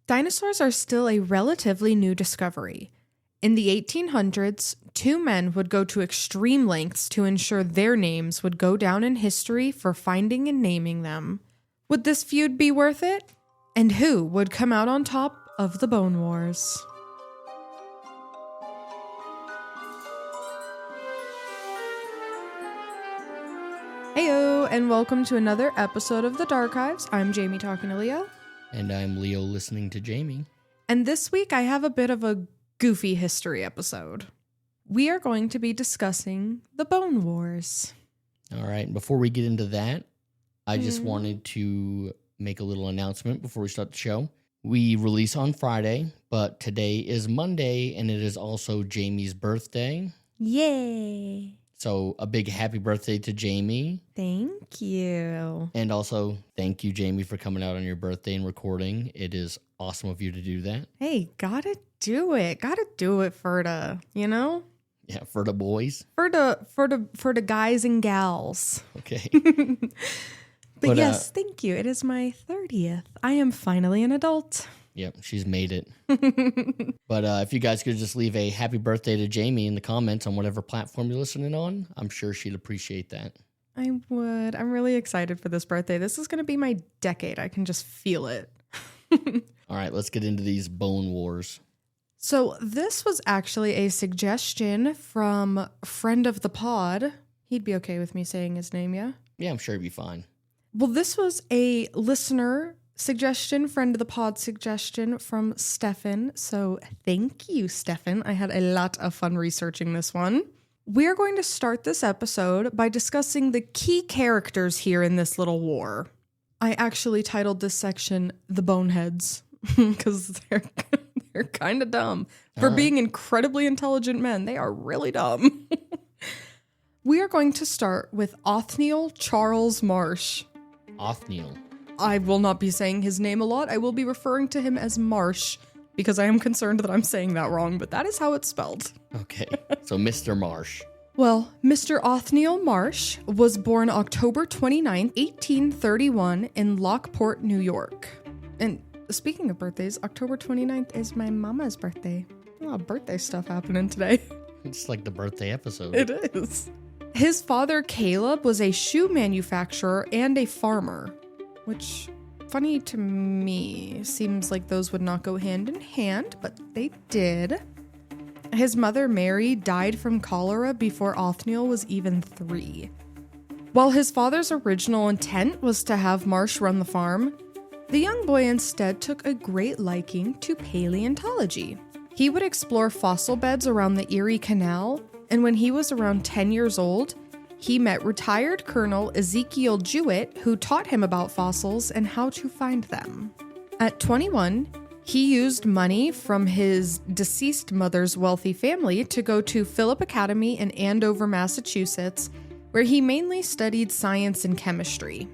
Dinosaurs are still a relatively new discovery. In the 1800s, two men would go to extreme lengths to ensure their names would go down in history for finding and naming them. Would this feud be worth it? And who would come out on top of the Bone Wars? Heyo, and welcome to another episode of the Darkives. I'm Jamie talking to Leo. And I'm Leo listening to Jamie. And this week I have a bit of a goofy history episode. We are going to be discussing the Bone Wars. All right, before we get into that, I just wanted to make a little announcement before we start the show. We release on Friday, but today is Monday, and it is also Jamie's birthday. Yay! So a big happy birthday to Jamie. Thank you. And also, thank you, Jamie, for coming out on your birthday and recording. It is awesome of you to do that. Hey, gotta do it. Gotta do it for the, you know? Yeah, for the boys. For the guys and gals. Okay. But yes, thank you. It is my 30th. I am finally an adult. Yep, she's made it. But if you guys could just leave a happy birthday to Jamie in the comments on whatever platform you're listening on, I'm sure she'd appreciate that. I would. I'm really excited for this birthday. This is going to be my decade. I can just feel it. All right, let's get into these Bone Wars. So this was actually a suggestion from a friend of the pod. He'd be okay with me saying his name, yeah? Yeah, I'm sure it'd be fine. Well, this was a listener suggestion, friend of the pod suggestion from Stefan. So thank you, Stefan. I had a lot of fun researching this one. We're going to start this episode by discussing the key characters here in this little war. I actually titled this section The Boneheads because they're kind of dumb. For being incredibly intelligent men, they are really dumb. We are going to start with Othniel Charles Marsh. Othniel. I will not be saying his name a lot. I will be referring to him as Marsh because I am concerned that I'm saying that wrong, but that is how it's spelled. Okay, so Mr. Marsh. Well, Mr. Othniel Marsh was born October 29, 1831 in Lockport, New York. And speaking of birthdays, October 29th is my mama's birthday. A lot of birthday stuff happening today. It's like the birthday episode. It is. His father, Caleb, was a shoe manufacturer and a farmer, which, funny to me, seems like those would not go hand in hand, but they did. His mother, Mary, died from cholera before Othniel was even 3. While his father's original intent was to have Marsh run the farm, the young boy instead took a great liking to paleontology. He would explore fossil beds around the Erie Canal, and when he was around 10 years old, he met retired Colonel Ezekiel Jewett, who taught him about fossils and how to find them. At 21, he used money from his deceased mother's wealthy family to go to Phillip Academy in Andover, Massachusetts, where he mainly studied science and chemistry.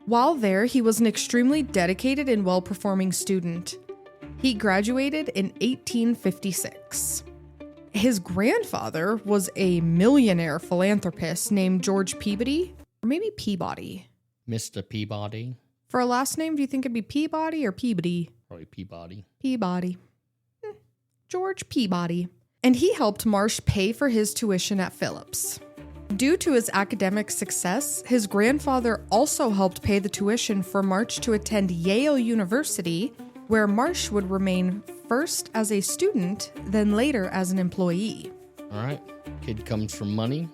While there, he was an extremely dedicated and well-performing student. He graduated in 1856. His grandfather was a millionaire philanthropist named George Peabody, or maybe Peabody. Mr. Peabody. For a last name, do you think it'd be Peabody or Peabody? Probably Peabody. Peabody. George Peabody. And he helped Marsh pay for his tuition at Phillips. Due to his academic success, his grandfather also helped pay the tuition for Marsh to attend Yale University, where Marsh would remain first as a student, then later as an employee. All right. Kid comes from money,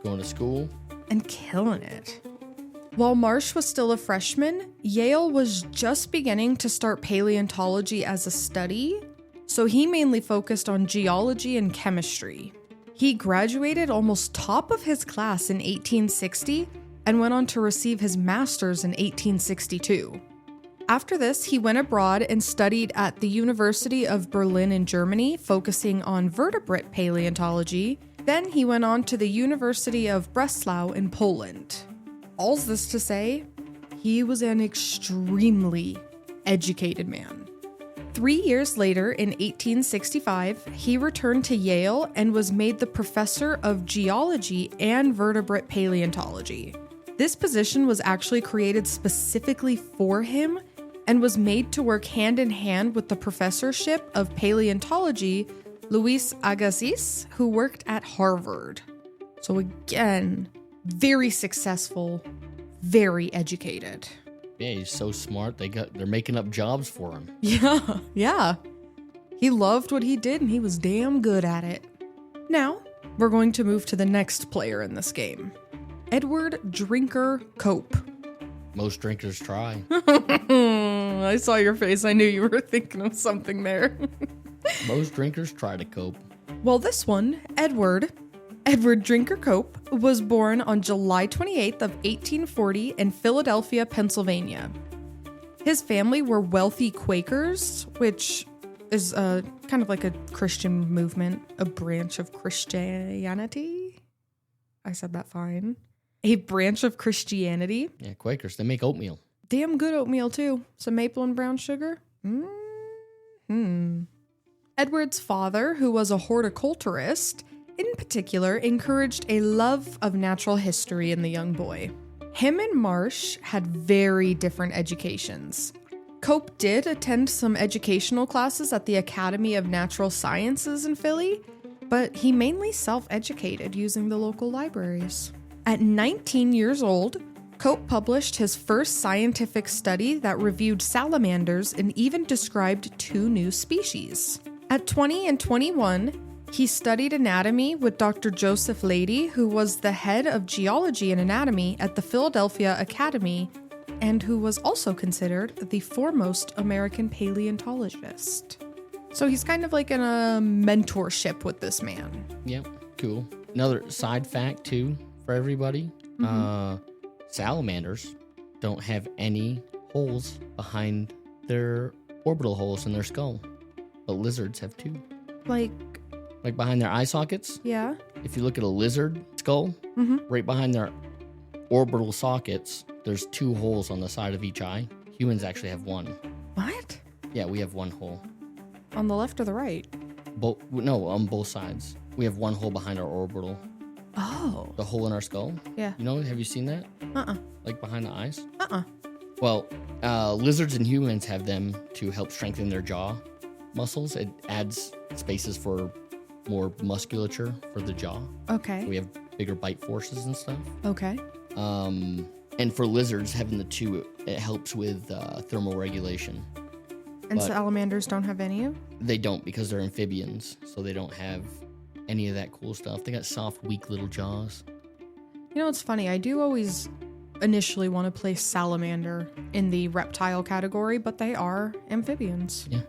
going to school, and killing it. While Marsh was still a freshman, Yale was just beginning to start paleontology as a study, so he mainly focused on geology and chemistry. He graduated almost top of his class in 1860 and went on to receive his master's in 1862. After this, he went abroad and studied at the University of Berlin in Germany, focusing on vertebrate paleontology. Then he went on to the University of Breslau in Poland. All's this to say, he was an extremely educated man. 3 years later, in 1865, he returned to Yale and was made the professor of geology and vertebrate paleontology. This position was actually created specifically for him and was made to work hand in hand with the professorship of paleontology, Luis Agassiz, who worked at Harvard. So again, very successful, very educated. Yeah, he's so smart. They're making up jobs for him. Yeah. He loved what he did and he was damn good at it. Now, we're going to move to the next player in this game. Edward Drinker Cope. Most drinkers try. I saw your face. I knew you were thinking of something there. Most drinkers try to cope. Well, this one, Edward Drinker Cope, was born on July 28th of 1840 in Philadelphia, Pennsylvania. His family were wealthy Quakers, which is kind of like a Christian movement, a branch of Christianity. I said that fine. A branch of Christianity. Yeah, Quakers, they make oatmeal. Damn good oatmeal, too. Some maple and brown sugar. Edward's father, who was a horticulturist, in particular encouraged a love of natural history in the young boy. Him and Marsh had very different educations. Cope did attend some educational classes at the Academy of Natural Sciences in Philly, but he mainly self-educated using the local libraries. At 19 years old, Cope published his first scientific study that reviewed salamanders and even described 2 new species. At 20 and 21, he studied anatomy with Dr. Joseph Leidy, who was the head of geology and anatomy at the Philadelphia Academy, and who was also considered the foremost American paleontologist. So he's kind of like in a mentorship with this man. Yep, cool. Another side fact, too, for everybody. Salamanders don't have any holes behind their orbital holes in their skull, but lizards have 2. Like behind their eye sockets? Yeah. If you look at a lizard skull, right behind their orbital sockets, there's 2 holes on the side of each eye. Humans actually have 1. What? Yeah, we have 1 hole. On the left or the right? No, on both sides. We have 1 hole behind our orbital. Oh. The hole in our skull? Yeah. You know, have you seen that? Like behind the eyes? Well, lizards and humans have them to help strengthen their jaw muscles. It adds spaces for more musculature for the jaw. Okay. We have bigger bite forces and stuff. Okay. And for lizards, having the 2, it helps with thermal regulation. And salamanders don't have any of? They don't, because they're amphibians, so they don't have any of that cool stuff. They got soft, weak little jaws. You know, it's funny. I do always initially want to place salamander in the reptile category, but they are amphibians. Yeah,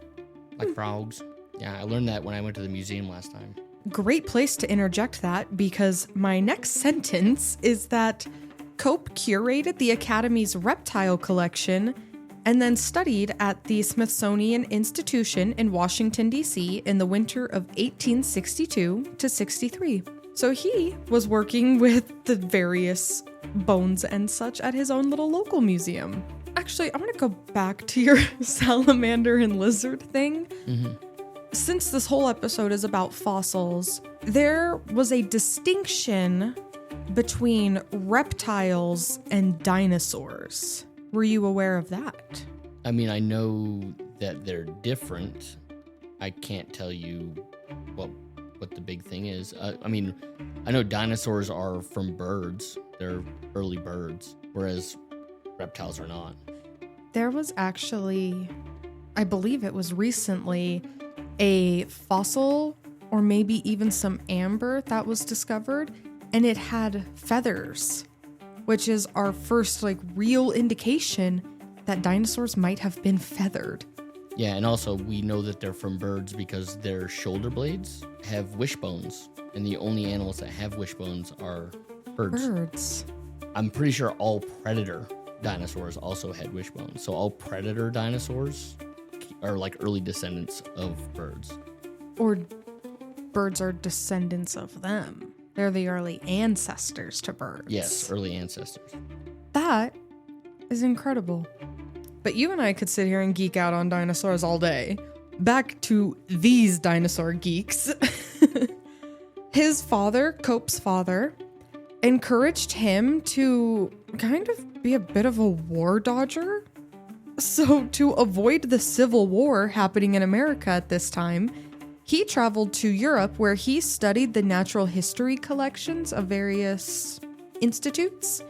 like frogs. Yeah, I learned that when I went to the museum last time. Great place to interject that, because my next sentence is that Cope curated the Academy's reptile collection and then studied at the Smithsonian Institution in Washington, D.C. in the winter of 1862 to 63. So he was working with the various bones and such at his own little local museum. Actually, I want to go back to your salamander and lizard thing. Since this whole episode is about fossils, there was a distinction between reptiles and dinosaurs. Were you aware of that? I mean, I know that they're different. I can't tell you what the big thing is. I mean, I know dinosaurs are from birds. They're early birds, whereas reptiles are not. There was actually, I believe it was recently, a fossil or maybe even some amber that was discovered, and it had feathers, which is our first real indication that dinosaurs might have been feathered. Yeah, and also we know that they're from birds because their shoulder blades have wishbones, and the only animals that have wishbones are birds. I'm pretty sure all predator dinosaurs also had wishbones. So all predator dinosaurs are early descendants of birds. Or birds are descendants of them. They're the early ancestors to birds. Yes, early ancestors. That is incredible. But you and I could sit here and geek out on dinosaurs all day. Back to these dinosaur geeks. His father, Cope's father, encouraged him to kind of be a bit of a war dodger. So to avoid the Civil War happening in America at this time, he traveled to Europe where he studied the natural history collections of various institutes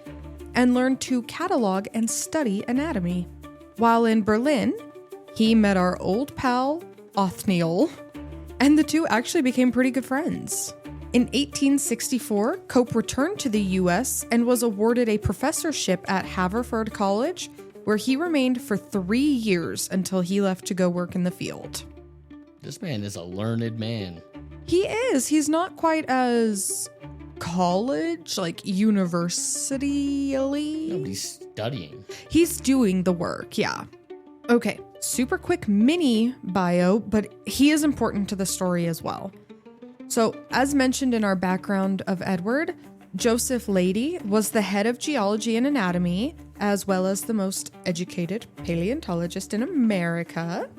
and learned to catalog and study anatomy. While in Berlin, he met our old pal, Othniel, and the two actually became pretty good friends. In 1864, Cope returned to the US and was awarded a professorship at Haverford College, where he remained for 3 years until he left to go work in the field. This man is a learned man. He is. He's not quite as college, like university-y. No, he's studying. He's doing the work, yeah. Okay, super quick mini bio, but he is important to the story as well. So, as mentioned in our background of Edward, Joseph Leidy was the head of geology and anatomy, as well as the most educated paleontologist in America.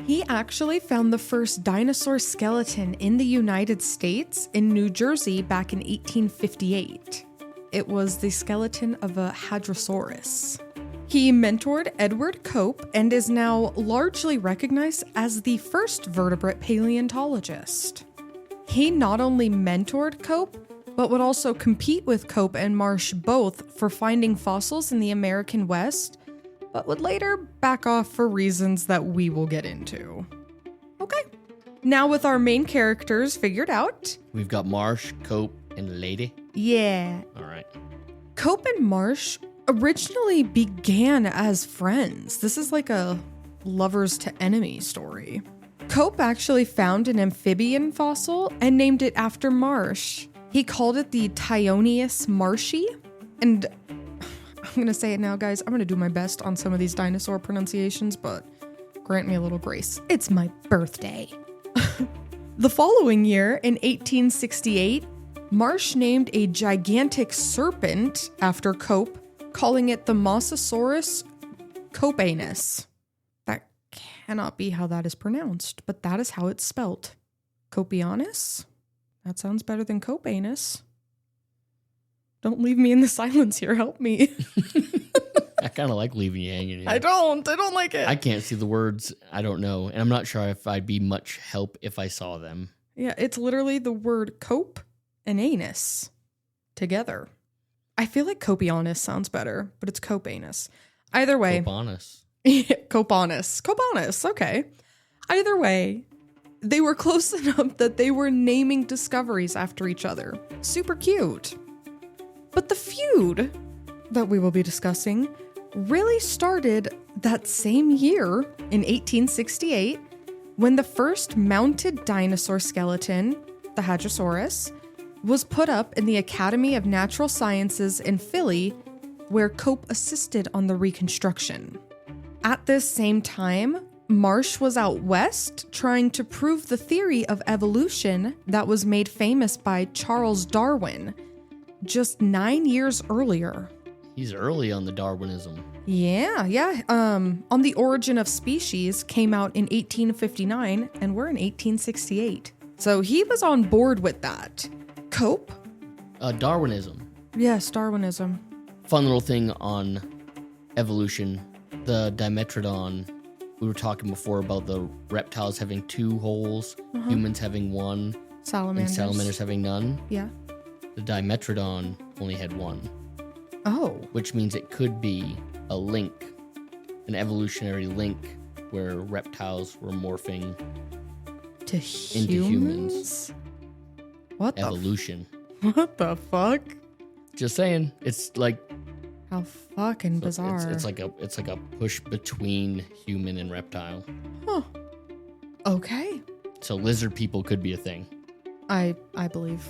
He actually found the first dinosaur skeleton in the United States in New Jersey back in 1858. It was the skeleton of a hadrosaurus. He mentored Edward Cope and is now largely recognized as the first vertebrate paleontologist. He not only mentored Cope, but would also compete with Cope and Marsh both for finding fossils in the American West, but would later back off for reasons that we will get into. Okay, now with our main characters figured out. We've got Marsh, Cope, and Leidy. Yeah. All right. Cope and Marsh originally began as friends. This is like a lovers to enemy story. Cope actually found an amphibian fossil and named it after Marsh. He called it the Tyonius marshi, and I'm going to say it now, guys. I'm going to do my best on some of these dinosaur pronunciations, but grant me a little grace. It's my birthday. The following year, in 1868, Marsh named a gigantic serpent after Cope, calling it the Mosasaurus copainus. That cannot be how that is pronounced, but that is how it's spelt. Copianus? That sounds better than copainus. Don't leave me in the silence here. Help me. I kind of like leaving you hanging here. I don't like it. I can't see the words. I don't know. And I'm not sure if I'd be much help if I saw them. Yeah, it's literally the word cope and anus together. I feel like copianus sounds better, but it's copainus. Either way. Copanus. Copanus. Okay. Either way, they were close enough that they were naming discoveries after each other. Super cute. But the feud that we will be discussing really started that same year in 1868 when the first mounted dinosaur skeleton, the Hadrosaurus, was put up in the Academy of Natural Sciences in Philly, where Cope assisted on the reconstruction. At this same time, Marsh was out west trying to prove the theory of evolution that was made famous by Charles Darwin just 9 years earlier. He's early on the Darwinism. Yeah. On the Origin of Species came out in 1859, and we're in 1868. So he was on board with that. Cope? Darwinism. Yes, Darwinism. Fun little thing on evolution. The Dimetrodon. We were talking before about the reptiles having 2 holes, humans having 1, Salamanders. and salamanders having none. Yeah. The Dimetrodon only had 1. Oh. Which means it could be a link, an evolutionary link where reptiles were morphing To into humans. What Evolution. What the fuck? Just saying, it's like How fucking bizarre. It's like a push between human and reptile. Huh. Okay. So lizard people could be a thing. I believe.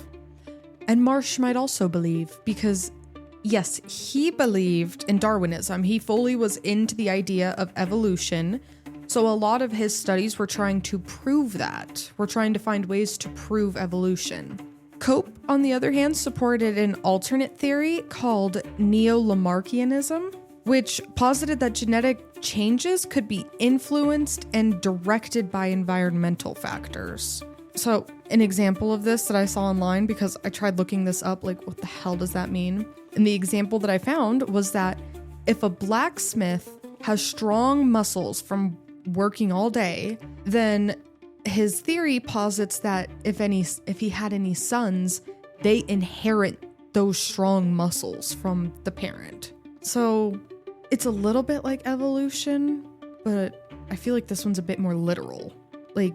And Marsh might also believe, because yes, he believed in Darwinism. He fully was into the idea of evolution. So a lot of his studies were trying to prove that. We're trying to find ways to prove evolution. Cope, on the other hand, supported an alternate theory called Neo-Lamarckianism, which posited that genetic changes could be influenced and directed by environmental factors. So an example of this that I saw online, because I tried looking this up, like what the hell does that mean? And the example that I found was that if a blacksmith has strong muscles from working all day, then his theory posits that if he had any sons, they inherit those strong muscles from the parent. So it's a little bit like evolution, but I feel like this one's a bit more literal. Like,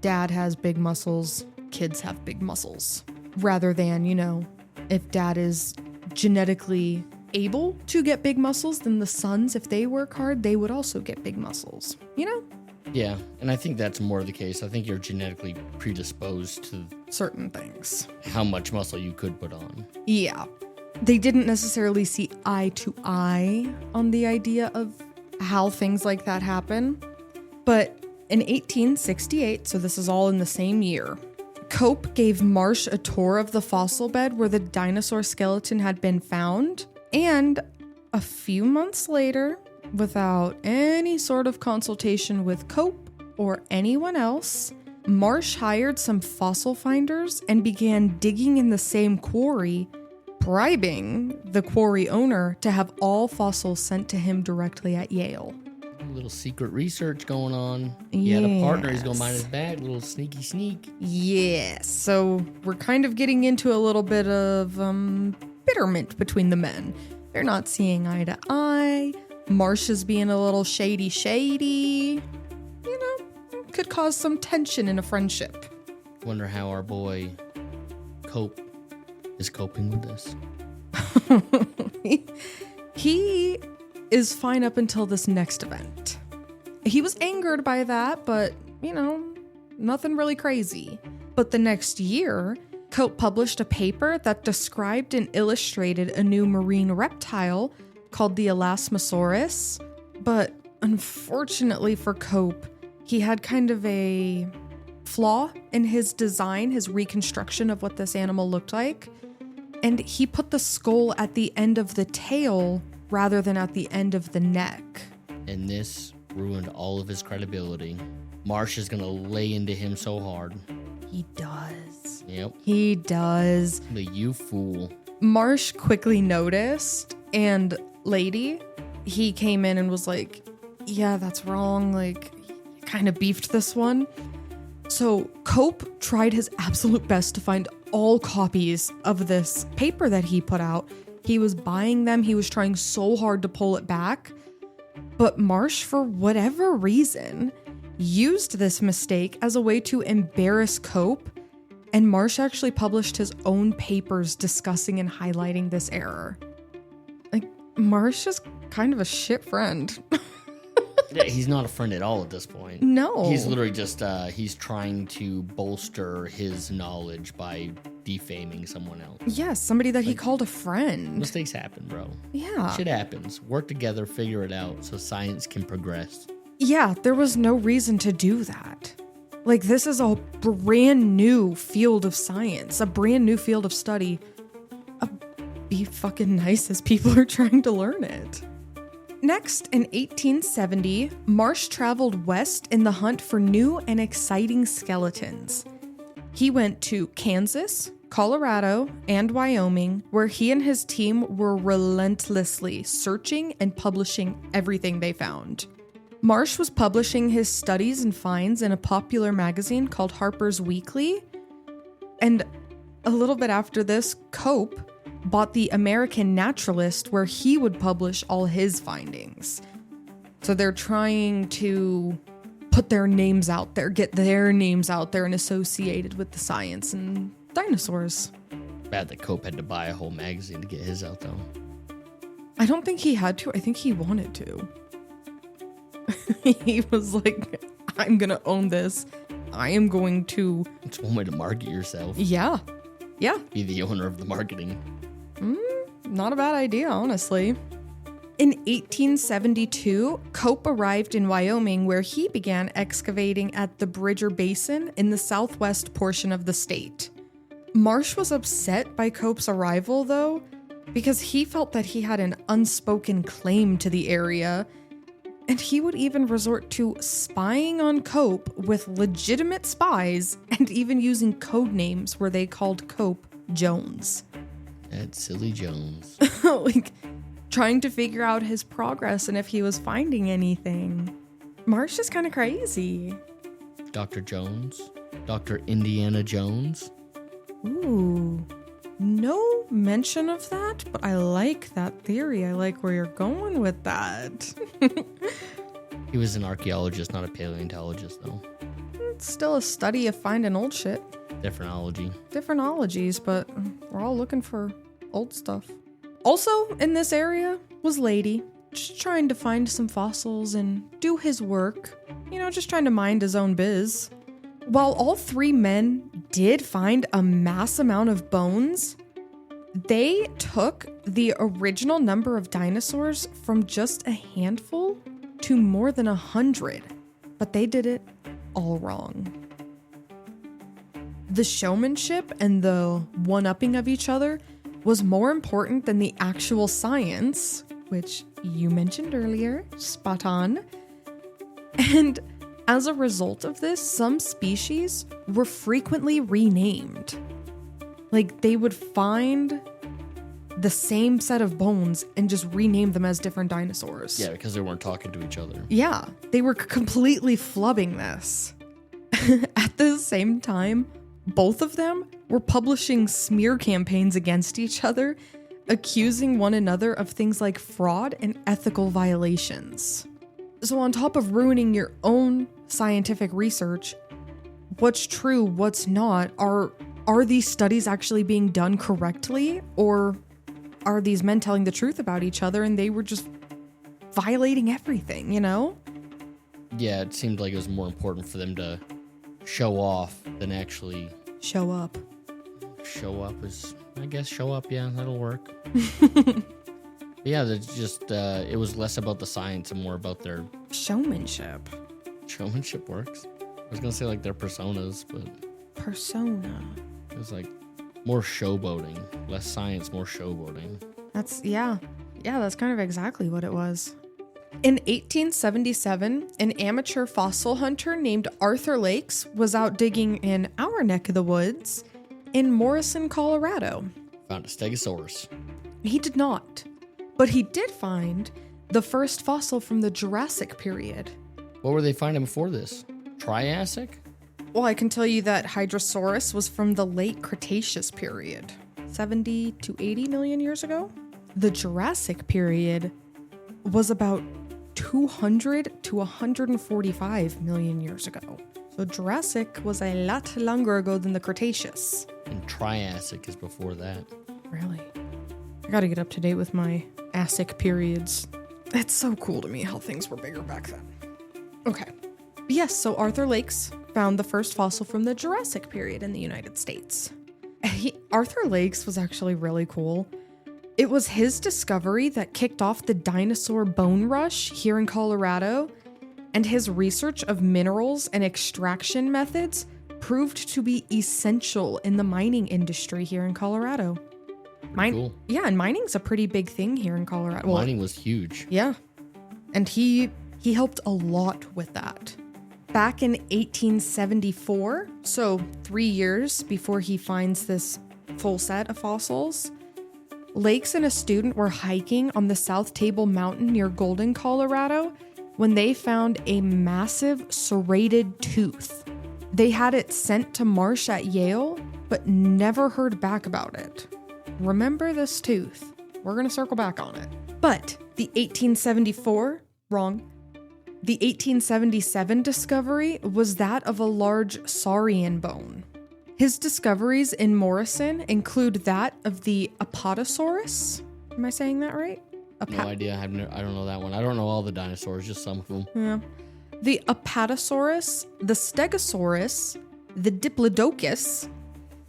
dad has big muscles, kids have big muscles. Rather than, if dad is genetically able to get big muscles, then the sons, if they work hard, they would also get big muscles. Yeah, and I think that's more the case. I think you're genetically predisposed to certain things. How much muscle you could put on. Yeah. They didn't necessarily see eye to eye on the idea of how things like that happen. But in 1868, so this is all in the same year, Cope gave Marsh a tour of the fossil bed where the dinosaur skeleton had been found. And a few months later, without any sort of consultation with Cope or anyone else, Marsh hired some fossil finders and began digging in the same quarry, bribing the quarry owner to have all fossils sent to him directly at Yale. A little secret research going on. He had a partner, he's going behind his back, a little sneaky sneak. Yes, so we're kind of getting into a little bit of bitterment between the men. They're not seeing eye to eye. Marsh is being a little shady. Could cause some tension in a friendship. Wonder how our boy Cope is coping with this. He is fine up until this next event. He was angered by that, but, nothing really crazy. But the next year, Cope published a paper that described and illustrated a new marine reptile called the Elasmosaurus. But unfortunately for Cope, he had kind of a flaw in his design, his reconstruction of what this animal looked like. And he put the skull at the end of the tail rather than at the end of the neck. And this ruined all of his credibility. Marsh is going to lay into him so hard. He does. Yep. He does. But you fool. Marsh quickly noticed, and Leidy, he came in and was like, yeah, that's wrong. Like, kind of beefed this one. So Cope tried his absolute best to find all copies of this paper that he put out. He was buying them. He was trying so hard to pull it back. But Marsh, for whatever reason, used this mistake as a way to embarrass Cope. And Marsh actually published his own papers discussing and highlighting this error. Like, Marsh is kind of a shit friend. Yeah, he's not a friend at all at this point. No. He's literally just, he's trying to bolster his knowledge by defaming someone else. Yes, somebody that he called a friend. Mistakes happen, bro. Yeah. Shit happens. Work together, figure it out so science can progress. Yeah, there was no reason to do that. Like, this is a brand new field of science, a brand new field of study. Be fucking nice as people are trying to learn it. Next, in 1870, Marsh traveled west in the hunt for new and exciting skeletons. He went to Kansas, Colorado, and Wyoming, where he and his team were relentlessly searching and publishing everything they found. Marsh was publishing his studies and finds in a popular magazine called Harper's Weekly. And a little bit after this, Cope bought the American Naturalist, where he would publish all his findings. So they're trying to put their names out there, get their names out there and associated with the science and dinosaurs. Bad that Cope had to buy a whole magazine to get his out, though. I don't think he had to. I think he wanted to. He was like, I'm gonna own this. I am going to... It's one way to market yourself. Yeah. Be the owner of the marketing. Not a bad idea, honestly. In 1872, Cope arrived in Wyoming, where he began excavating at the Bridger Basin in the southwest portion of the state. Marsh was upset by Cope's arrival, though, because he felt that he had an unspoken claim to the area, and he would even resort to spying on Cope with legitimate spies and even using code names where they called Cope Jones. That's silly Jones. Like, trying to figure out his progress and if he was finding anything. Marsh is kind of crazy. Dr. Jones? Dr. Indiana Jones? Ooh, no mention of that, but I like that theory. I like where you're going with that. He was an archaeologist, not a paleontologist, though. It's still a study of finding old shit. Different ology. Different ologies, but we're all looking for old stuff. Also in this area was Leidy, just trying to find some fossils and do his work. You know, just trying to mind his own biz. While all three men did find a mass amount of bones, they took the original number of dinosaurs from just a handful to more than 100. But they did it all wrong. The showmanship and the one-upping of each other was more important than the actual science, which you mentioned earlier, spot on. And as a result of this, some species were frequently renamed. Like, they would find the same set of bones and just rename them as different dinosaurs. Yeah, because they weren't talking to each other. Yeah, they were completely flubbing this. At the same time, both of them were publishing smear campaigns against each other, accusing one another of things like fraud and ethical violations. So on top of ruining your own scientific research, what's true, what's not, are these studies actually being done correctly, or are these men telling the truth about each other and they were just violating everything, you know? Yeah, it seemed like it was more important for them to show off than actually show up. Show up is, I guess, show up. Yeah, that'll work. Yeah, there's just, it was less about the science and more about their showmanship. Showmanship works. I was going to say like their personas, but persona. It was like more showboating, less science, more showboating. That's that's kind of exactly what it was. In 1877, an amateur fossil hunter named Arthur Lakes was out digging in our neck of the woods in Morrison, Colorado. Found a Stegosaurus. He did not, but he did find the first fossil from the Jurassic period. What were they finding before this? Triassic? Well, I can tell you that Hadrosaurus was from the late Cretaceous period, 70 to 80 million years ago. The Jurassic period was about 200 to 145 million years ago. So Jurassic was a lot longer ago than the Cretaceous. And Triassic is before that. Really? I gotta get up to date with my Asic periods. It's so cool to me how things were bigger back then. Okay. Yes, so Arthur Lakes found the first fossil from the Jurassic period in the United States. Arthur Lakes was actually really cool. It was his discovery that kicked off the dinosaur bone rush here in Colorado, and his research of minerals and extraction methods proved to be essential in the mining industry here in Colorado. Cool. Yeah, and mining's a pretty big thing here in Colorado. Well, mining was huge. Yeah, and he helped a lot with that. Back in 1874, so 3 years before he finds this full set of fossils, Lakes and a student were hiking on the South Table Mountain near Golden, Colorado, when they found a massive serrated tooth. They had it sent to Marsh at Yale, but never heard back about it. Remember this tooth. We're going to circle back on it. But the 1877 discovery was that of a large saurian bone. His discoveries in Morrison include that of the Apatosaurus. Am I saying that right? No idea. I don't know that one. I don't know all the dinosaurs, just some of them. Yeah. The Apatosaurus, the Stegosaurus, the Diplodocus,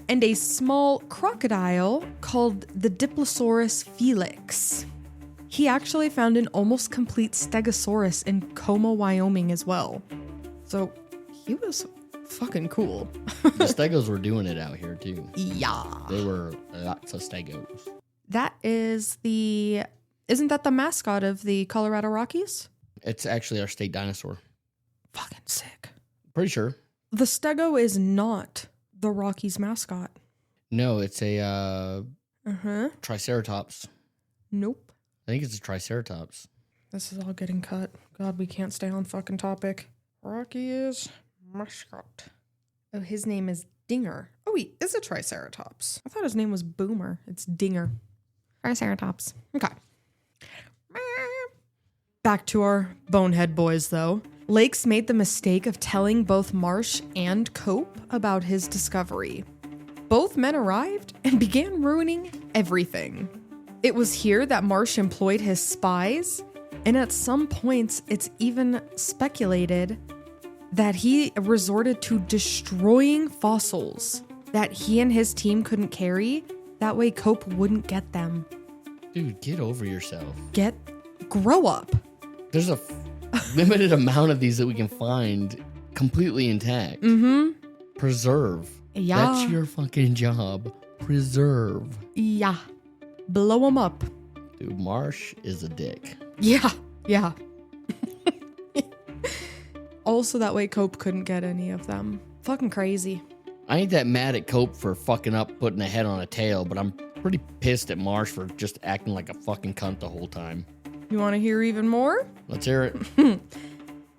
and a small crocodile called the Diplosaurus felix. He actually found an almost complete Stegosaurus in Como, Wyoming as well. So he was fucking cool. The Stegos were doing it out here too. Yeah. There were lots of Stegos. Isn't that the mascot of the Colorado Rockies? It's actually our state dinosaur. Fucking sick. Pretty sure. The Stego is not the Rockies mascot. No, it's a Triceratops. Nope. I think it's a triceratops. This is all getting cut. God, we can't stay on fucking topic. Rocky is mascot. Oh, his name is Dinger. Oh, he is a triceratops. I thought his name was Boomer. It's Dinger. Triceratops. Okay. Back to our bonehead boys, though. Lakes made the mistake of telling both Marsh and Cope about his discovery. Both men arrived and began ruining everything. It was here that Marsh employed his spies, and at some points it's even speculated that he resorted to destroying fossils that he and his team couldn't carry. That way Cope wouldn't get them. Dude, get over yourself. Grow up. There's a limited amount of these that we can find completely intact. Mm-hmm. Preserve. Yeah. That's your fucking job. Preserve. Yeah. Blow them up. Dude, Marsh is a dick. Yeah. Also, that way Cope couldn't get any of them. Fucking crazy. I ain't that mad at Cope for fucking up putting a head on a tail, but I'm pretty pissed at Marsh for just acting like a fucking cunt the whole time. You want to hear even more? Let's hear it.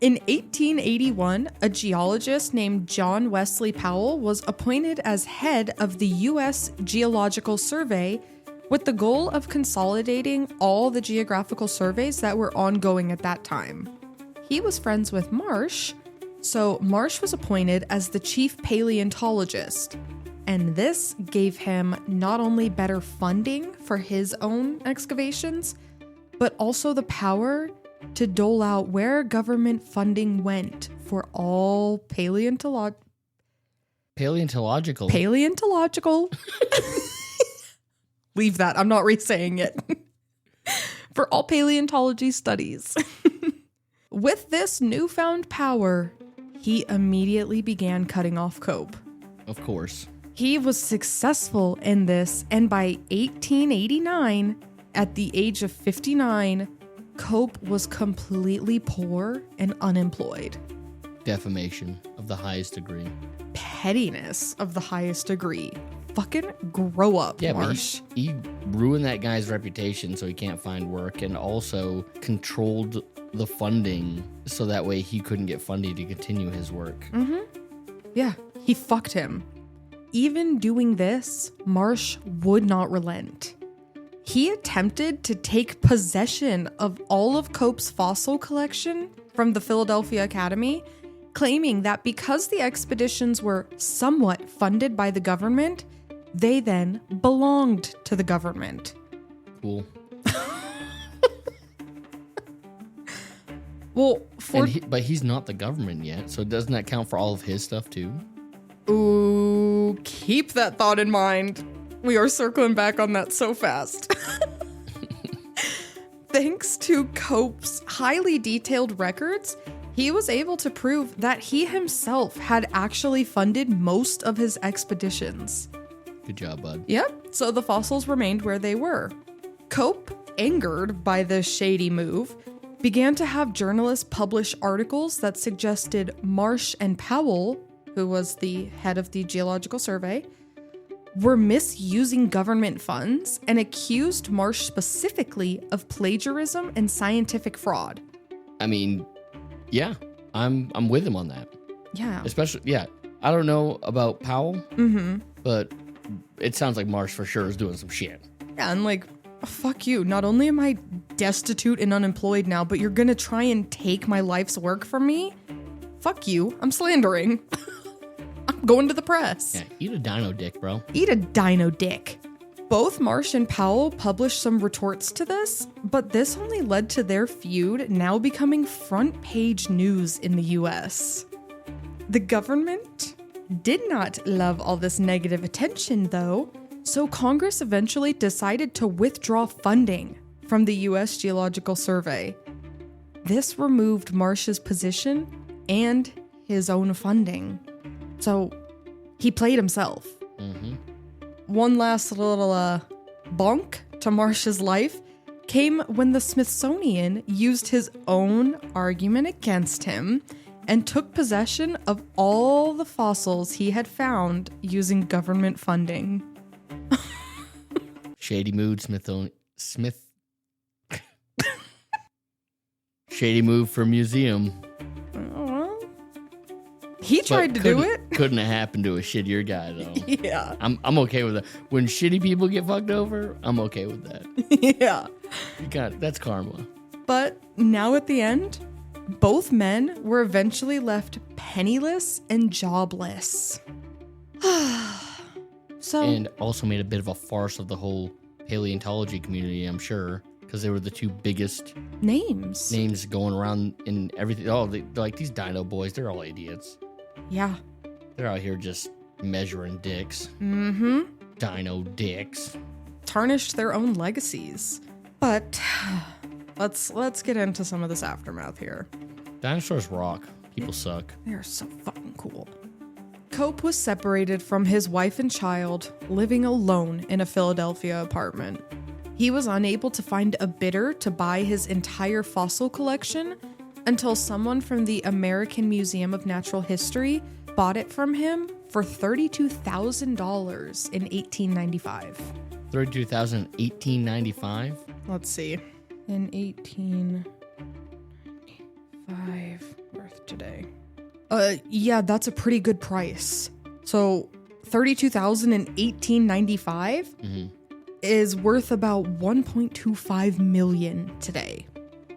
In 1881, a geologist named John Wesley Powell was appointed as head of the U.S. Geological Survey with the goal of consolidating all the geographical surveys that were ongoing at that time. He was friends with Marsh, so Marsh was appointed as the chief paleontologist, and this gave him not only better funding for his own excavations, but also the power to dole out where government funding went for all paleontological. Leave that. I'm not re-saying it. For all paleontology studies. With this newfound power, he immediately began cutting off Cope. Of course. He was successful in this, and by 1889, at the age of 59, Cope was completely poor and unemployed. Defamation of the highest degree. Pettiness of the highest degree. Fucking grow up, yeah, Marsh. But he ruined that guy's reputation so he can't find work, and also controlled the funding so that way he couldn't get funding to continue his work. Mm-hmm. Yeah, he fucked him. Even doing this, Marsh would not relent. He attempted to take possession of all of Cope's fossil collection from the Philadelphia Academy, claiming that because the expeditions were somewhat funded by the government, they then belonged to the government. Cool. Well, but he's not the government yet, so doesn't that count for all of his stuff too? Ooh, keep that thought in mind. We are circling back on that so fast. Thanks to Cope's highly detailed records, he was able to prove that he himself had actually funded most of his expeditions. Good job, bud. Yep, so the fossils remained where they were. Cope, angered by this shady move, began to have journalists publish articles that suggested Marsh and Powell, who was the head of the Geological Survey, were misusing government funds and accused Marsh specifically of plagiarism and scientific fraud. I mean, yeah, I'm with him on that. Yeah. Especially, yeah. I don't know about Powell, but it sounds like Marsh for sure is doing some shit. Yeah, and like, fuck you. Not only am I destitute and unemployed now, but you're gonna try and take my life's work from me? Fuck you. I'm slandering. I'm going to the press. Yeah, eat a dino dick, bro. Eat a dino dick. Both Marsh and Powell published some retorts to this, but this only led to their feud now becoming front page news in the US. The government did not love all this negative attention, though, so Congress eventually decided to withdraw funding from the US Geological Survey. This removed Marsh's position and his own funding. So he played himself. One last little bonk to Marsh's life came when the Smithsonian used his own argument against him and took possession of all the fossils he had found using government funding. Shady mood, Shady move for museum. Well, he tried to do it. Couldn't have happened to a shittier guy, though. Yeah. I'm okay with that. When shitty people get fucked over, I'm okay with that. Yeah. That's karma. But now at the end, both men were eventually left penniless and jobless. And also made a bit of a farce of the whole paleontology community, I'm sure, because they were the two biggest names going around in everything. Oh, they're like these dino boys, they're all idiots. Yeah. They're out here just measuring dicks. Mm-hmm. Dino dicks. Tarnished their own legacies. But let's get into some of this aftermath here. Dinosaurs rock. People suck. They're so fucking cool. Cope was separated from his wife and child, living alone in a Philadelphia apartment. He was unable to find a bidder to buy his entire fossil collection until someone from the American Museum of Natural History bought it from him for $32,000 in 1895. $32,000 in 1895? Let's see. In 1895, worth today. Yeah, that's a pretty good price. So, $32,000 in 1895 is worth about $1.25 million today.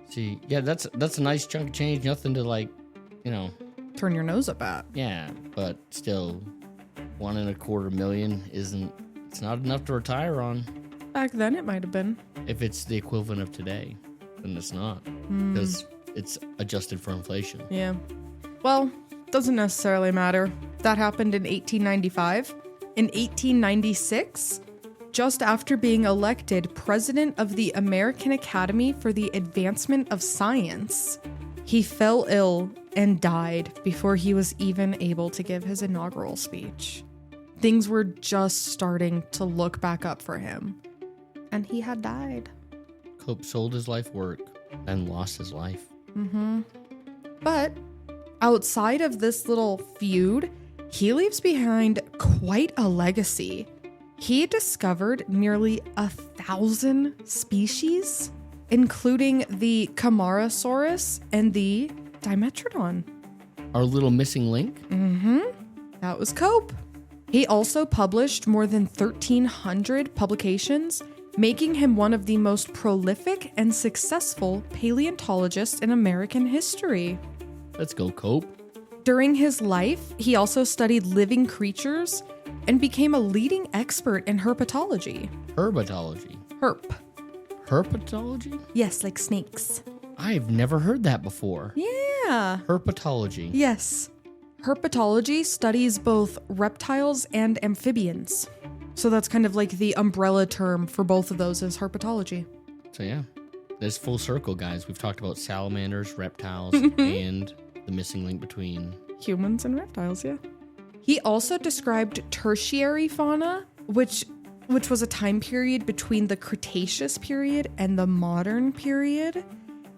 See, yeah, that's a nice chunk of change. Nothing to turn your nose up at. Yeah, but still, $1.25 million it's not enough to retire on. Back then, it might have been. If it's the equivalent of today, then it's not, because it's adjusted for inflation. Yeah. Well, doesn't necessarily matter. That happened in 1895. In 1896, just after being elected president of the American Academy for the Advancement of Science, he fell ill and died before he was even able to give his inaugural speech. Things were just starting to look back up for him, and he had died. Cope sold his life work and lost his life. But outside of this little feud, he leaves behind quite a legacy. He discovered nearly 1,000 species, including the Camarasaurus and the Dimetrodon. Our little missing link? That was Cope. He also published more than 1,300 publications, making him one of the most prolific and successful paleontologists in American history. Let's go, Cope. During his life, he also studied living creatures and became a leading expert in herpetology. Herpetology? Herp. Herpetology? Yes, like snakes. I've never heard that before. Yeah. Herpetology. Yes. Herpetology studies both reptiles and amphibians. So that's kind of like the umbrella term for both of those is herpetology. So yeah, there's full circle, guys. We've talked about salamanders, reptiles, and the missing link between humans and reptiles, yeah. He also described tertiary fauna, which was a time period between the Cretaceous period and the modern period.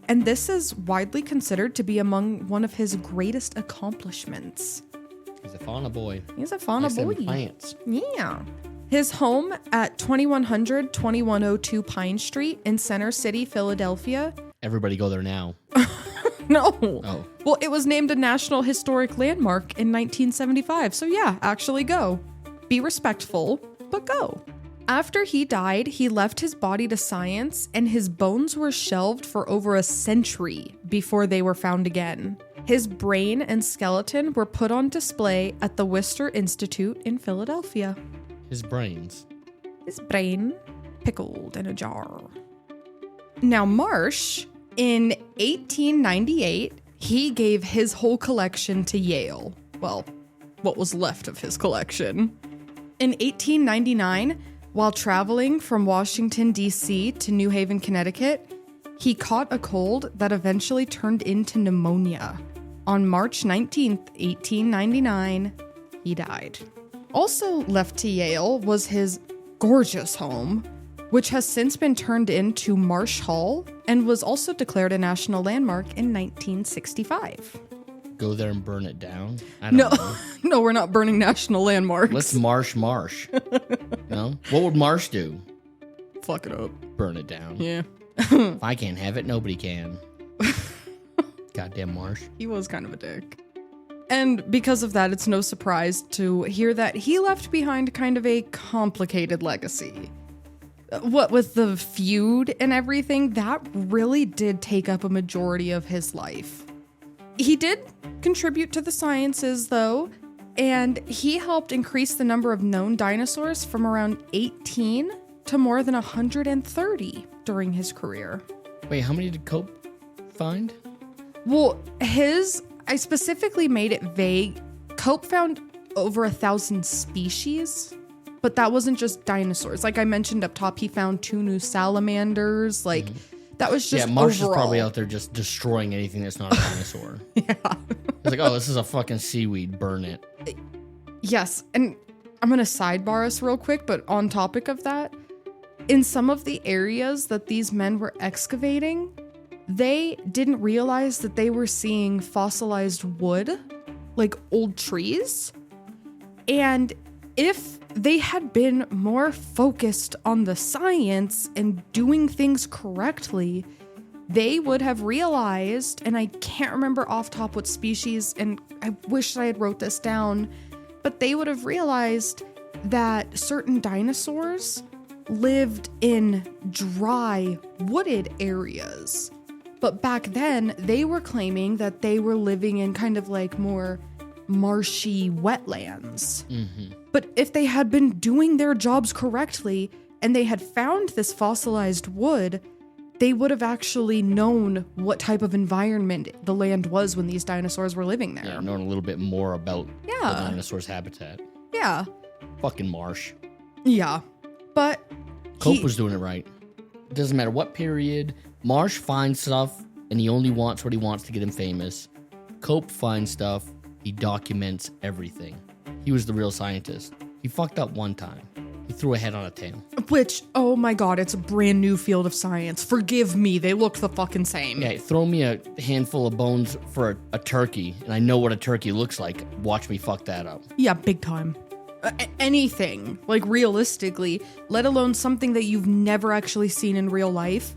And this is widely considered to be among one of his greatest accomplishments. He's a fauna boy. He's a fauna boy. Plants. Yeah. His home at 2100-2102 Pine Street in Center City, Philadelphia. Everybody go there now. No. Oh. Well, it was named a National Historic Landmark in 1975. So yeah, actually go. Be respectful, but go. After he died, he left his body to science, and his bones were shelved for over a century before they were found again. His brain and skeleton were put on display at the Worcester Institute in Philadelphia. His brains. His brain pickled in a jar. Now, Marsh, in 1898, he gave his whole collection to Yale. Well, what was left of his collection. In 1899, while traveling from Washington, D.C. to New Haven, Connecticut, he caught a cold that eventually turned into pneumonia. On March 19th, 1899, he died. Also left to Yale was his gorgeous home, which has since been turned into Marsh Hall and was also declared a national landmark in 1965. Go there and burn it down? I don't know. No, we're not burning national landmarks. Let's Marsh. No? What would Marsh do? Fuck it up. Burn it down. Yeah. If I can't have it, nobody can. Goddamn Marsh. He was kind of a dick. And because of that, it's no surprise to hear that he left behind kind of a complicated legacy. What with the feud and everything, that really did take up a majority of his life. He did contribute to the sciences, though, and he helped increase the number of known dinosaurs from around 18 to more than 130 during his career. Wait, how many did Cope find? Well, I specifically made it vague. Cope found over 1,000 species, but that wasn't just dinosaurs. Like I mentioned up top, he found 2 new salamanders. Like that was just Marsh overall. is probably out there just destroying anything that's not a dinosaur. Yeah. It's like, oh, this is a fucking seaweed. Burn it. Yes, and I'm going to sidebar us real quick, but on topic of that, in some of the areas that these men were excavating, they didn't realize that they were seeing fossilized wood, like old trees. And if they had been more focused on the science and doing things correctly, they would have realized, and I can't remember off top what species, and I wish I had wrote this down, but they would have realized that certain dinosaurs lived in dry, wooded areas. But back then, they were claiming that they were living in kind of like more marshy wetlands. Mm-hmm. But if they had been doing their jobs correctly and they had found this fossilized wood, they would have actually known what type of environment the land was when these dinosaurs were living there. Yeah, knowing a little bit more about the dinosaur's habitat. Yeah. Fucking Marsh. Yeah. But Cope was doing it right. It doesn't matter what period. Marsh finds stuff, and he only wants what he wants to get him famous. Cope finds stuff. He documents everything. He was the real scientist. He fucked up one time. He threw a head on a tail. Which, oh my god, it's a brand new field of science. Forgive me, they look the fucking same. Yeah, throw me a handful of bones for a turkey, and I know what a turkey looks like. Watch me fuck that up. Yeah, big time. Anything, like realistically, let alone something that you've never actually seen in real life.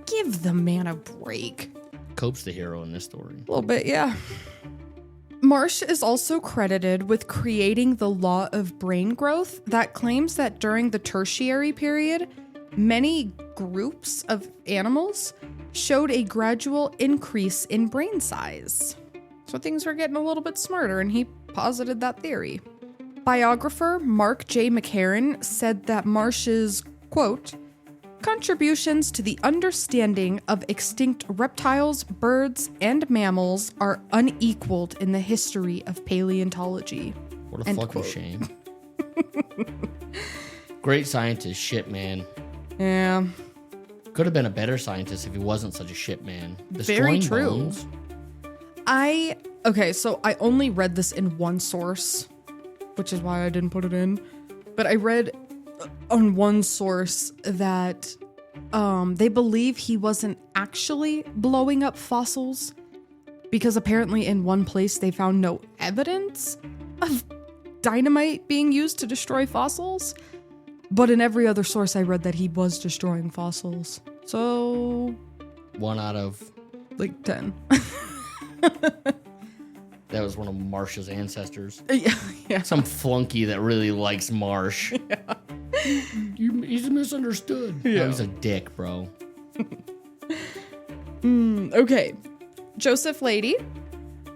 Give the man a break. Cope's the hero in this story. A little bit, yeah. Marsh is also credited with creating the law of brain growth that claims that during the tertiary period, many groups of animals showed a gradual increase in brain size. So things were getting a little bit smarter, and he posited that theory. Biographer Mark J. McCarran said that Marsh's, quote, contributions to the understanding of extinct reptiles, birds, and mammals are unequaled in the history of paleontology. What a fucking shame. Great scientist, shit man. Yeah. Could have been a better scientist if he wasn't such a shit man. Very true. Bones. So I only read this in one source, which is why I didn't put it in. But I read on one source that they believe he wasn't actually blowing up fossils because apparently in one place they found no evidence of dynamite being used to destroy fossils. But in every other source I read that he was destroying fossils. So 1 out of like 10. That was one of Marsh's ancestors. Yeah. Some flunky that really likes Marsh. Yeah. He's misunderstood. Yeah. No, he's a dick, bro. Okay. Joseph Leidy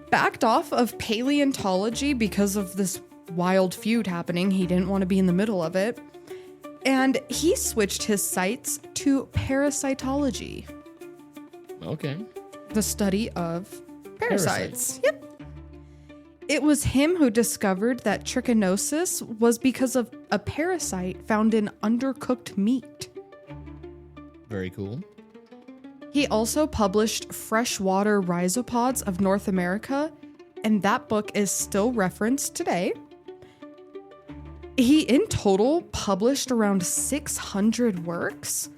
backed off of paleontology because of this wild feud happening. He didn't want to be in the middle of it. And he switched his sights to parasitology. Okay. The study of parasites. Yep. It was him who discovered that trichinosis was because of a parasite found in undercooked meat. Very cool. He also published Freshwater Rhizopods of North America, and that book is still referenced today. He, in total, published around 600 works,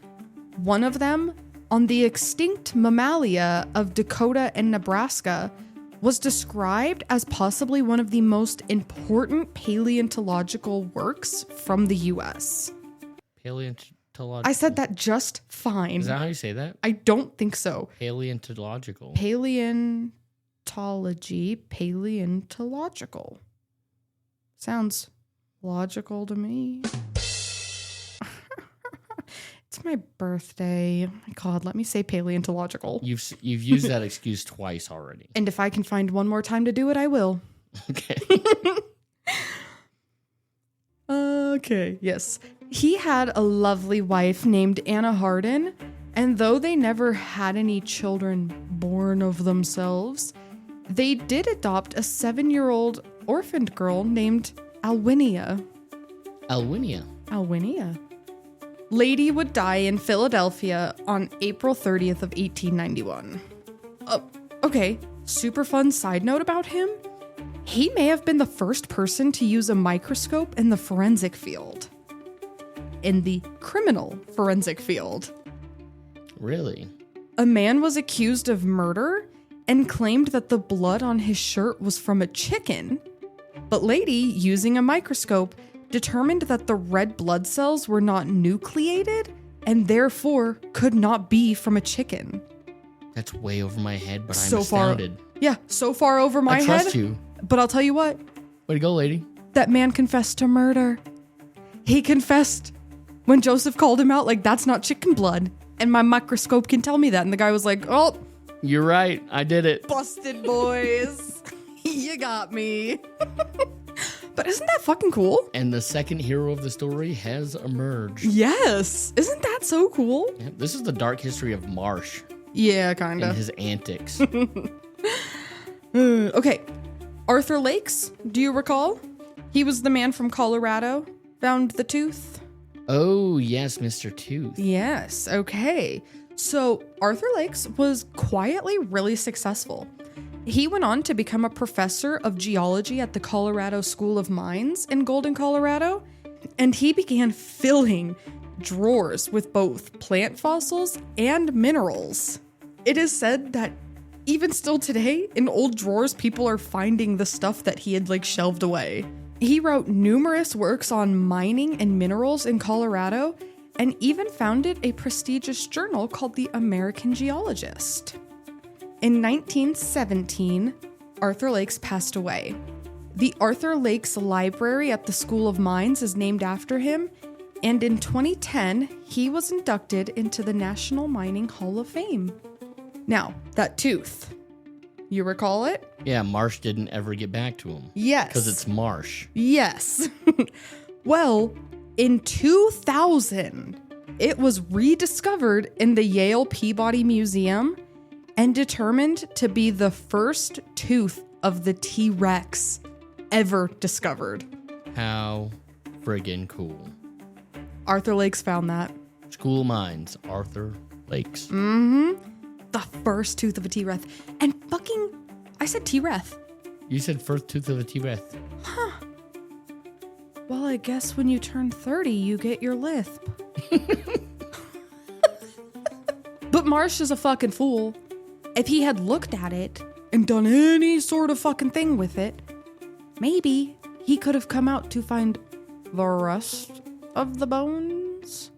one of them on the extinct mammalia of Dakota and Nebraska, was described as possibly one of the most important paleontological works from the U.S. Paleontological? I said that just fine. Is that how you say that? I don't think so. Paleontological. paleontological. Sounds logical to me. It's my birthday. Oh my God, let me say paleontological. You've used that excuse twice already. And if I can find one more time to do it, I will. Okay. Okay, yes. He had a lovely wife named Anna Hardin, and though they never had any children born of themselves, they did adopt a 7-year-old orphaned girl named Alwinia. Alwinia. Leidy would die in Philadelphia on April 30th of 1891. Okay, super fun side note about him. He may have been the first person to use a microscope in the forensic field. In the criminal forensic field. Really? A man was accused of murder and claimed that the blood on his shirt was from a chicken, but Leidy, using a microscope, determined that the red blood cells were not nucleated and therefore could not be from a chicken. That's way over my head, but I'm astounded. So far over my head. I trust you. But I'll tell you what. Way to go, lady. That man confessed to murder. He confessed when Joseph called him out, like, that's not chicken blood. And my microscope can tell me that. And the guy was like, oh. You're right. I did it. Busted, boys. You got me. But isn't that fucking cool? And the second hero of the story has emerged. Yes. Isn't that so cool? Yeah, this is the dark history of Marsh. Yeah, kind of. And his antics. Okay. Arthur Lakes, do you recall? He was the man from Colorado, found the tooth. Oh, yes, Mr. Tooth. Yes, okay. So Arthur Lakes was quietly really successful. He went on to become a professor of geology at the Colorado School of Mines in Golden, Colorado, and he began filling drawers with both plant fossils and minerals. It is said that even still today, in old drawers, people are finding the stuff that he had shelved away. He wrote numerous works on mining and minerals in Colorado and even founded a prestigious journal called the American Geologist. In 1917, Arthur Lakes passed away. The Arthur Lakes Library at the School of Mines is named after him, and in 2010, he was inducted into the National Mining Hall of Fame. Now, that tooth, you recall it? Yeah, Marsh didn't ever get back to him. Yes. Because it's Marsh. Yes. Well, in 2000, it was rediscovered in the Yale Peabody Museum and determined to be the first tooth of the T-Rex ever discovered. How friggin' cool. Arthur Lakes found that. School of Mines, Arthur Lakes. Mm-hmm. The first tooth of a T-Rex. And fucking, I said T-Rex. You said first tooth of a T-Rex. Huh. Well, I guess when you turn 30, you get your lisp. But Marsh is a fucking fool. If he had looked at it and done any sort of fucking thing with it, maybe he could have come out to find the rest of the bones.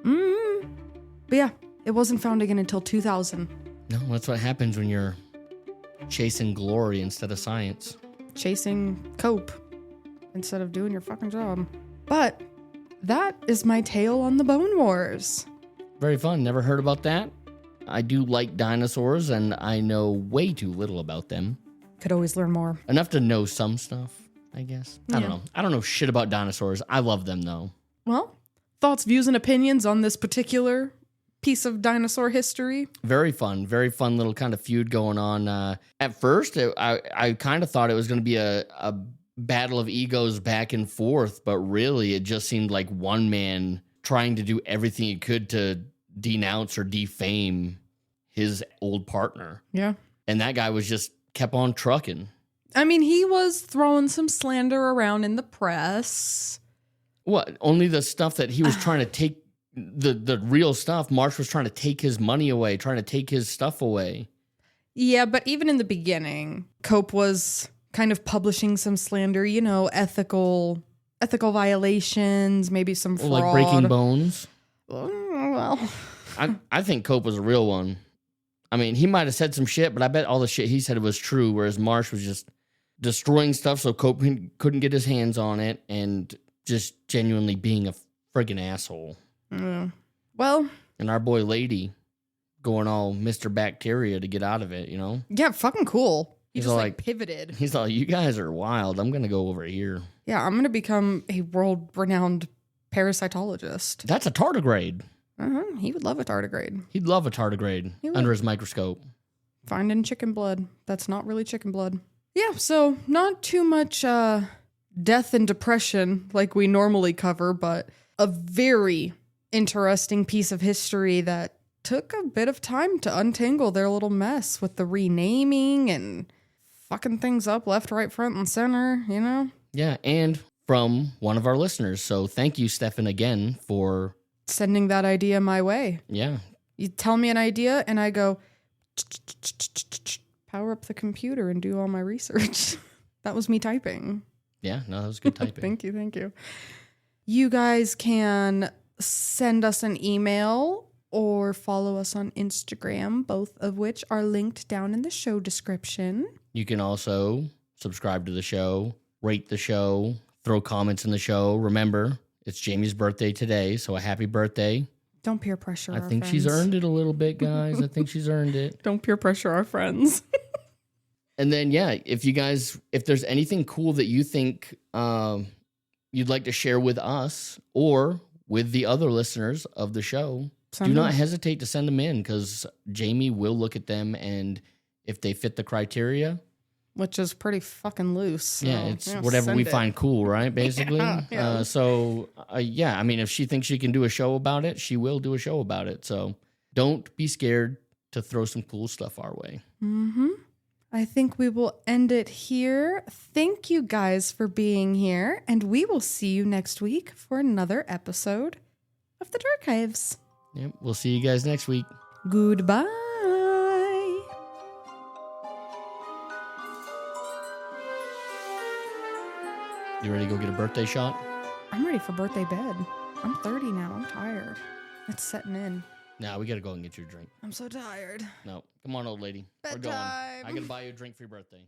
But yeah, it wasn't found again until 2000. No, that's what happens when you're chasing glory instead of science. Chasing cope instead of doing your fucking job. But that is my tale on the Bone Wars. Very fun. Never heard about that. I do like dinosaurs, and I know way too little about them. Could always learn more. Enough to know some stuff, I guess. I don't know. I don't know shit about dinosaurs. I love them, though. Well, thoughts, views, and opinions on this particular piece of dinosaur history? Very fun little kind of feud going on. At first, I kind of thought it was going to be a battle of egos back and forth, but really it just seemed like one man trying to do everything he could to denounce or defame his old partner. Yeah. And that guy was just kept on trucking. I mean, he was throwing some slander around in the press. What? Only the stuff that he was trying to take, the real stuff. Marsh was trying to take his money away, trying to take his stuff away. Yeah, but even in the beginning, Cope was kind of publishing some slander, ethical violations, maybe some fraud. Like breaking bones? Well, I think Cope was a real one. I mean, he might have said some shit, but I bet all the shit he said was true, whereas Marsh was just destroying stuff so Cope couldn't get his hands on it and just genuinely being a friggin' asshole. Yeah. Well. And our boy Leidy going all Mr. Bacteria to get out of it, you know? Yeah, fucking cool. He He's just all like pivoted. He's like, you guys are wild. I'm going to go over here. Yeah, I'm going to become a world-renowned parasitologist. That's a tardigrade. He would love a tardigrade. He'd love a tardigrade under his microscope. Finding chicken blood. That's not really chicken blood. Yeah, so not too much death and depression like we normally cover, but a very interesting piece of history that took a bit of time to untangle their little mess with the renaming and fucking things up left, right, front, and center, you know? Yeah, and from one of our listeners. So thank you, Stefan, again for sending that idea my way. Yeah. You tell me an idea and I go power up the computer and do all my research. That was me typing. Yeah, no, that was good typing. Thank you. You guys can send us an email or follow us on Instagram, both of which are linked down in the show description. You can also subscribe to the show, rate the show, throw comments in the show. Remember, it's Jamie's birthday today, so a happy birthday. Don't peer pressure our friends. I think she's earned it a little bit, guys. I think she's earned it. Don't peer pressure our friends. And then, yeah, if there's anything cool that you think you'd like to share with us or with the other listeners of the show, do not hesitate to send them in because Jamie will look at them, and if they fit the criteria, which is pretty fucking loose. So, yeah, it's whatever we find cool, right? Basically. Yeah. I mean, if she thinks she can do a show about it, she will do a show about it. So don't be scared to throw some cool stuff our way. Mm-hmm. I think we will end it here. Thank you guys for being here, and we will see you next week for another episode of the Darkives. Yep, we'll see you guys next week. Goodbye. You ready to go get a birthday shot? I'm ready for birthday bed. I'm 30 now. I'm tired. It's setting in. Nah, we gotta go and get you a drink. I'm so tired. No, come on, old lady. Bedtime. We're going. I gotta buy you a drink for your birthday.